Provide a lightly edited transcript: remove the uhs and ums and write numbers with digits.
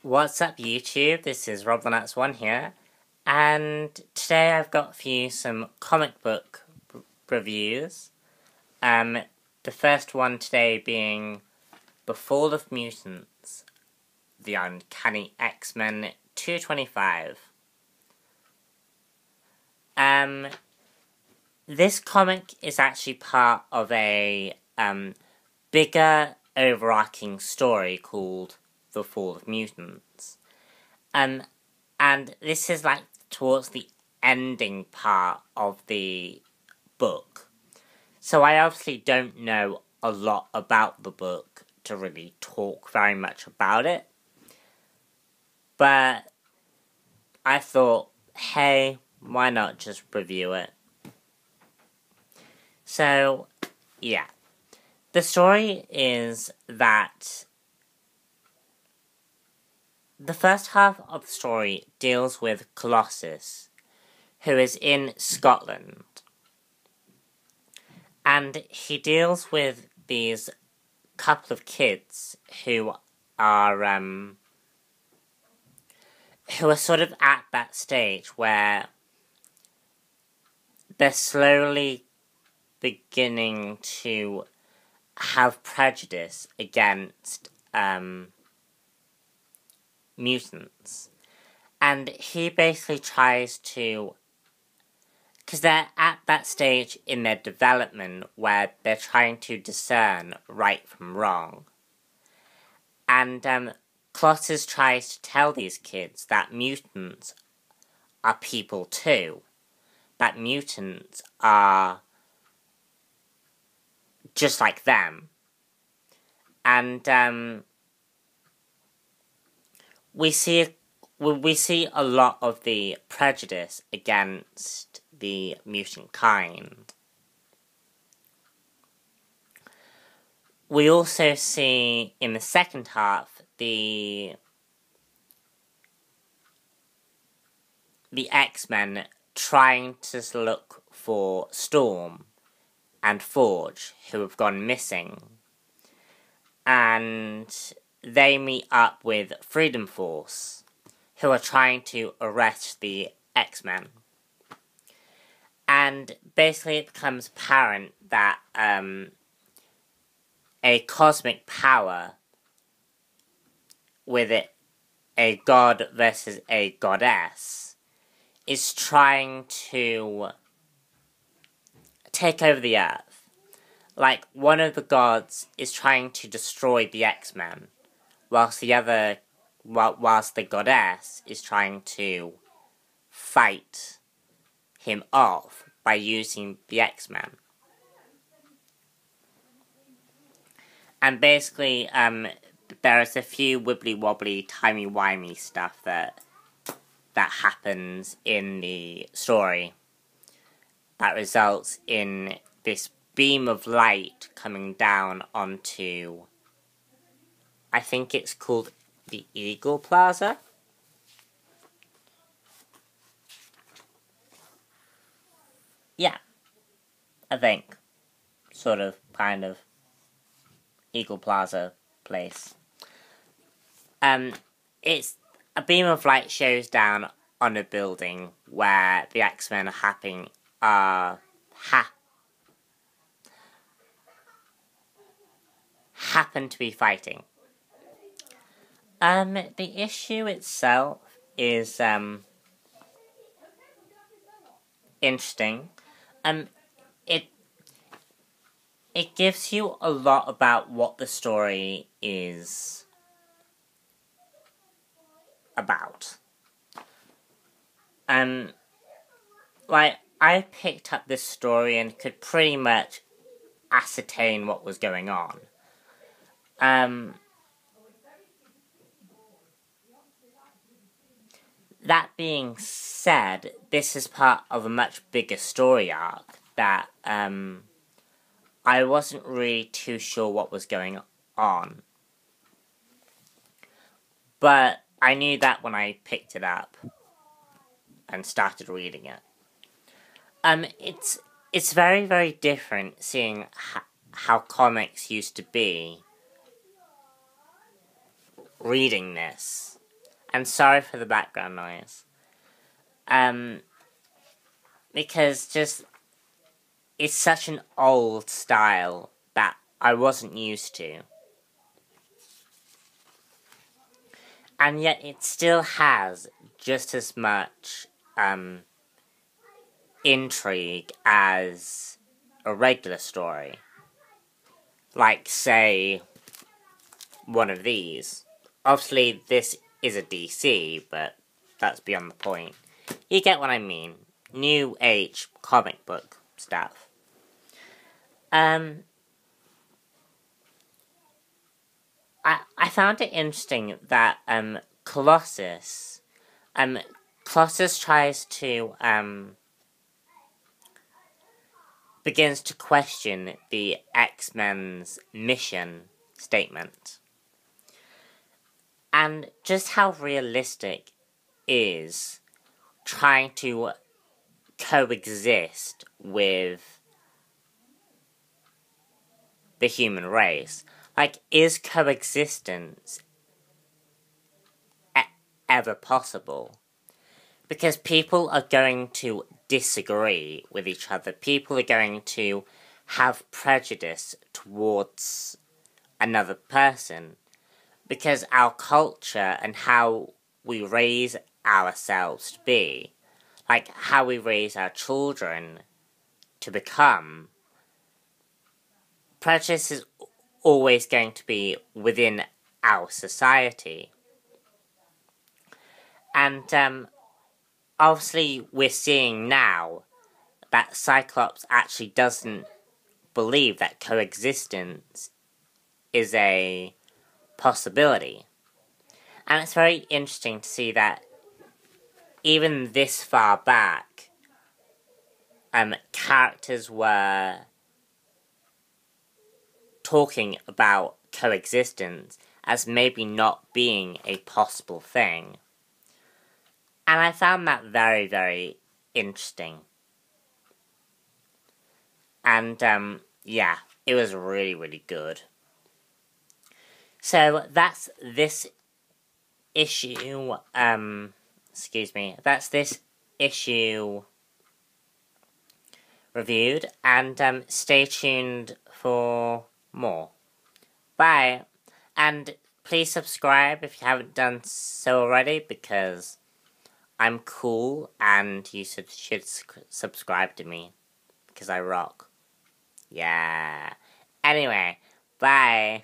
What's up, YouTube? This is RobTheNuts1 here, and today I've got for you some comic book reviews. The first one today being The Fall of Mutants, the Uncanny X-Men 225. This comic is actually part of a bigger overarching story called The Fall of Mutants. And this is like towards the ending part of the book. So I obviously don't know a lot about the book to really talk very much about it. But I thought, hey, why not just review it? So, yeah. The story is that the first half of the story deals with Colossus, who is in Scotland. And he deals with these couple of kids who are sort of at that stage where they're slowly beginning to have prejudice against mutants. And he basically tries to, because they're at that stage in their development where they're trying to discern right from wrong. And Colossus tries to tell these kids that mutants are people too. That mutants are just like them. And we see a lot of the prejudice against the mutant kind. We also see in the second half the X-Men trying to look for Storm and Forge, who have gone missing. And they meet up with Freedom Force, who are trying to arrest the X-Men. And basically it becomes apparent that a cosmic power, with it a god versus a goddess, is trying to take over the Earth. Like, one of the gods is trying to destroy the X-Men, whilst the goddess is trying to fight him off by using the X-Men. And basically, there is a few wibbly-wobbly, timey-wimey stuff that happens in the story that results in this beam of light coming down onto, I think it's called the Eagle Plaza. Yeah, I think. Sort of, kind of. Eagle Plaza place. It's a beam of light shows down on a building where the X-Men happen to be fighting. The issue itself is interesting. It gives you a lot about what the story is about. Like, I picked up this story and could pretty much ascertain what was going on. That being said, this is part of a much bigger story arc that, I wasn't really too sure what was going on. But I knew that when I picked it up and started reading it. It's very, very different seeing how comics used to be reading this And sorry for the background noise. Because just, it's such an old style that I wasn't used to. And yet it still has just as much intrigue as a regular story. Like, say, one of these. Obviously, this is a DC, but that's beyond the point. You get what I mean. New age comic book stuff. I found it interesting that Colossus tries to begins to question the X-Men's mission statement. And just how realistic is trying to coexist with the human race. Like, is coexistence ever possible? Because people are going to disagree with each other. People are going to have prejudice towards another person. Because our culture and how we raise ourselves to be, like how we raise our children to become, prejudice is always going to be within our society. And obviously we're seeing now that Cyclops actually doesn't believe that coexistence is a possibility. And it's very interesting to see that even this far back, characters were talking about coexistence as maybe not being a possible thing. And I found that very, very interesting. And, yeah, it was really, really good. So, that's this issue, that's this issue reviewed, and, stay tuned for more. Bye! And please subscribe if you haven't done so already, because I'm cool, and you should subscribe to me, because I rock. Yeah. Anyway, bye!